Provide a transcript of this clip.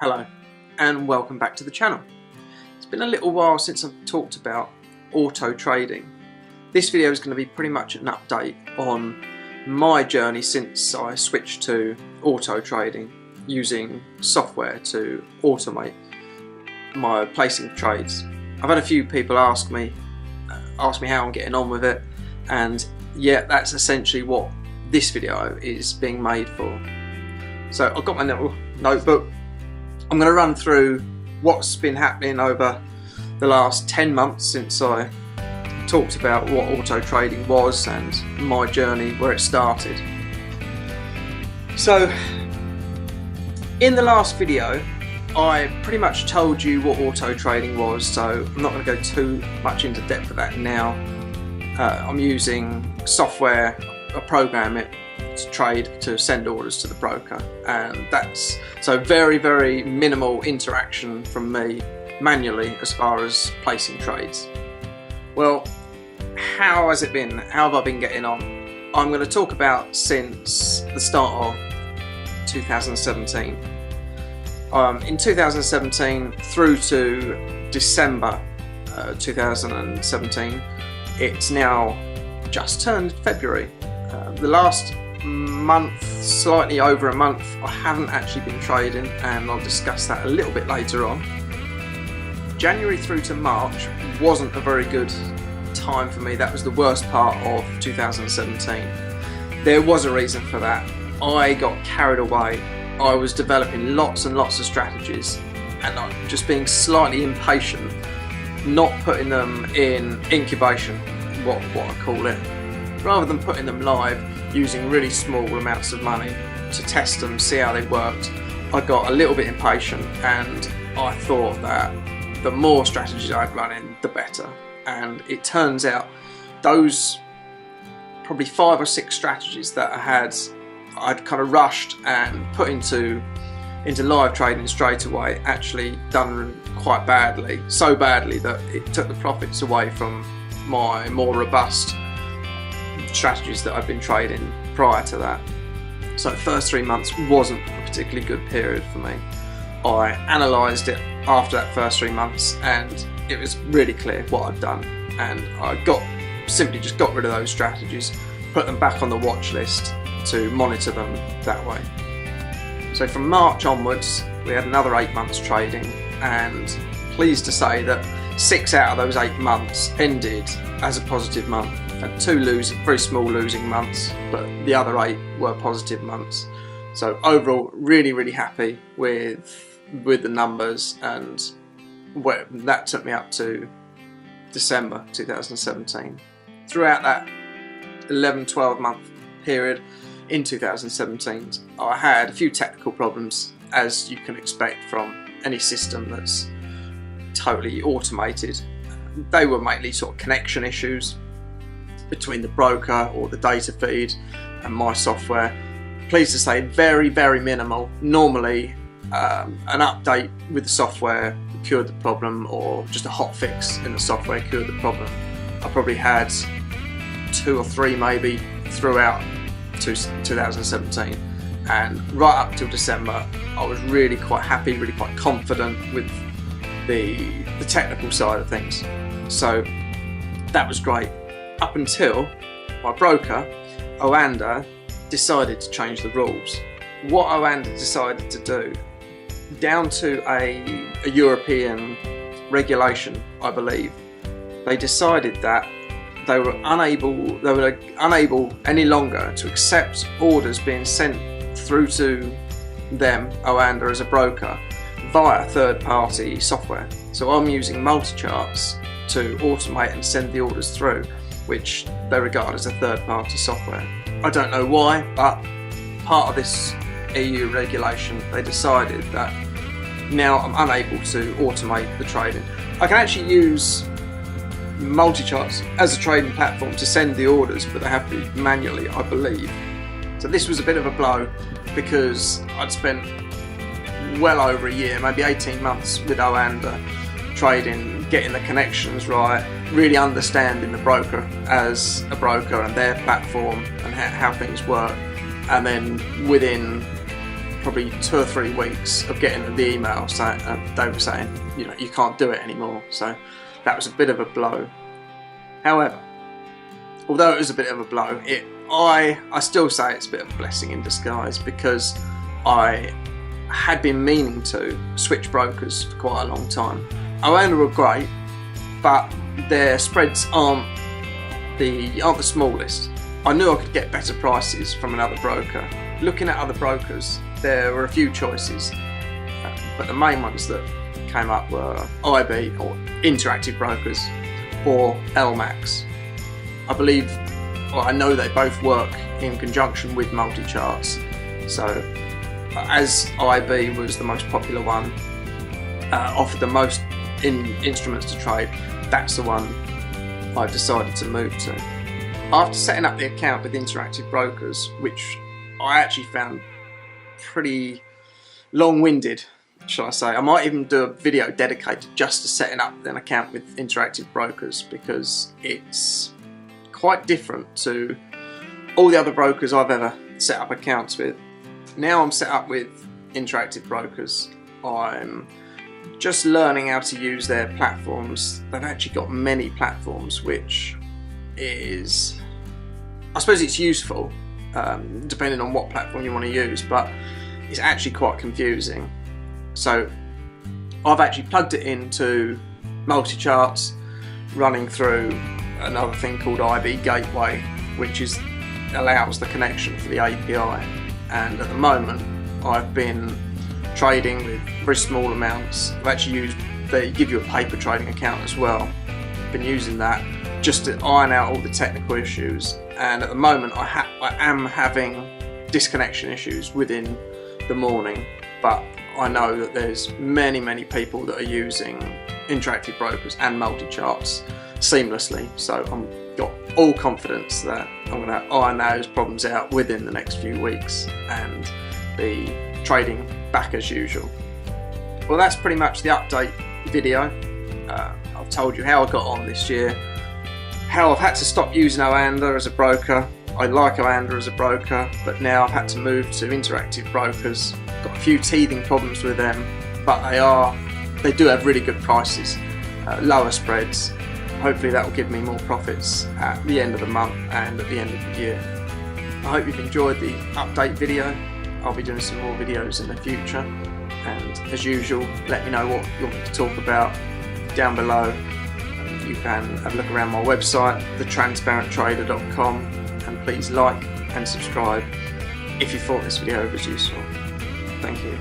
Hello and welcome back to the channel. It's been a little while since I've talked about auto trading. This video is going to be pretty much an update on my journey since I switched to auto trading using software to automate my placing trades. I've had a few people ask me how I'm getting on with it, and yeah, that's essentially what this video is being made for. So I've got my little notebook. I'm going to run through what's been happening over the last 10 months since I talked about what auto trading was and my journey, where it started. So in the last video I pretty much told you what auto trading was, so I'm not going to go too much into depth of that now. I'm using software, I program it to trade, to send orders to the broker, and that's so very minimal interaction from me manually as far as placing trades. Well, how has it been? How have I been getting on? I'm going to talk about since the start of 2017. In 2017 through to December 2017, it's now just turned February. The last month, slightly over a month, I haven't actually been trading, and I'll discuss that a little bit later on. January through to March wasn't a very good time for me. That was the worst part of 2017. There was a reason for that. I got carried away. I was developing lots and lots of strategies, and I'm just being slightly impatient, not putting them in incubation, what I call it. Rather than putting them live using really small amounts of money to test them, see how they worked, I got a little bit impatient, and I thought that the more strategies I'd run in, the better. And it turns out those probably 5 or 6 strategies that I'd kind of rushed and put into live trading straight away actually done quite badly, so badly that it took the profits away from my more robust strategies that I've been trading prior to that. So the first 3 months wasn't a particularly good period for me. I analysed it after that first 3 months, and it was really clear what I'd done, and I simply just got rid of those strategies, put them back on the watch list to monitor them that way. So from March onwards we had another 8 months trading, and pleased to say that 6 out of those 8 months ended as a positive month. Had 2 very small losing months, but the other 8 were positive months. So overall, really happy with the numbers, and that took me up to December 2017. Throughout that 11-12 month period in 2017, I had a few technical problems, as you can expect from any system that's totally automated. They were mainly sort of connection issues between the broker or the data feed and my software. Pleased to say, very minimal. Normally an update with the software cured the problem, or just a hot fix in the software cured the problem. I probably had 2 or 3 maybe throughout 2017, and right up till December I was really quite happy, really quite confident with the technical side of things. So that was great, up until my broker Oanda decided to change the rules. What Oanda decided to do, down to a European regulation I believe, they decided that they were unable any longer to accept orders being sent through to them, Oanda, as a broker via third-party software. So I'm using multi-charts to automate and send the orders through, which they regard as a third-party software. I don't know why, but part of this EU regulation, they decided that now I'm unable to automate the trading. I can actually use multi-charts as a trading platform to send the orders, but they have to be manually, I believe. So this was a bit of a blow, because I'd spent well over a year, maybe 18 months with Oanda, trading, getting the connections right, really understanding the broker as a broker and their platform and how things work. And then within probably 2 or 3 weeks of getting the email saying they were saying, you know, you can't do it anymore. So that was a bit of a blow. However, although it was a bit of a blow, I still say it's a bit of a blessing in disguise, because I had been meaning to switch brokers for quite a long time. Oanda were great, but their spreads aren't the smallest. I knew I could get better prices from another broker. Looking at other brokers, there were a few choices, but the main ones that came up were IB, or Interactive Brokers, or LMAX. I believe, well, I know they both work in conjunction with multi-charts. So as IB was the most popular one, offered the most instruments to trade, that's the one I decided to move to. After setting up the account with Interactive Brokers, which I actually found pretty long-winded, shall I say. I might even do a video dedicated just to setting up an account with Interactive Brokers, because it's quite different to all the other brokers I've ever set up accounts with. Now I'm set up with Interactive Brokers, I'm just learning how to use their platforms. They've actually got many platforms, which is, I suppose it's useful, depending on what platform you want to use, but it's actually quite confusing. So I've actually plugged it into multi-charts, running through another thing called IB Gateway, which allows the connection for the API. And at the moment I've been trading with very small amounts. I've actually they give you a paper trading account as well. I've been using that just to iron out all the technical issues, and at the moment I am having disconnection issues within the morning, but I know that there's many people that are using Interactive Brokers and multi-charts seamlessly, so I've got all confidence that I'm going to iron those problems out within the next few weeks and be trading back as usual. Well, that's pretty much the update video. I've told you how I got on this year, how I've had to stop using Oanda as a broker. I like Oanda as a broker, but now I've had to move to Interactive Brokers. Got a few teething problems with them, but they do have really good prices, lower spreads. Hopefully that will give me more profits at the end of the month and at the end of the year. I hope you've enjoyed the update video. I'll be doing some more videos in the future, and as usual, let me know what you want me to talk about down below. You can have a look around my website, thetransparenttrader.com, and please like and subscribe if you thought this video was useful. Thank you.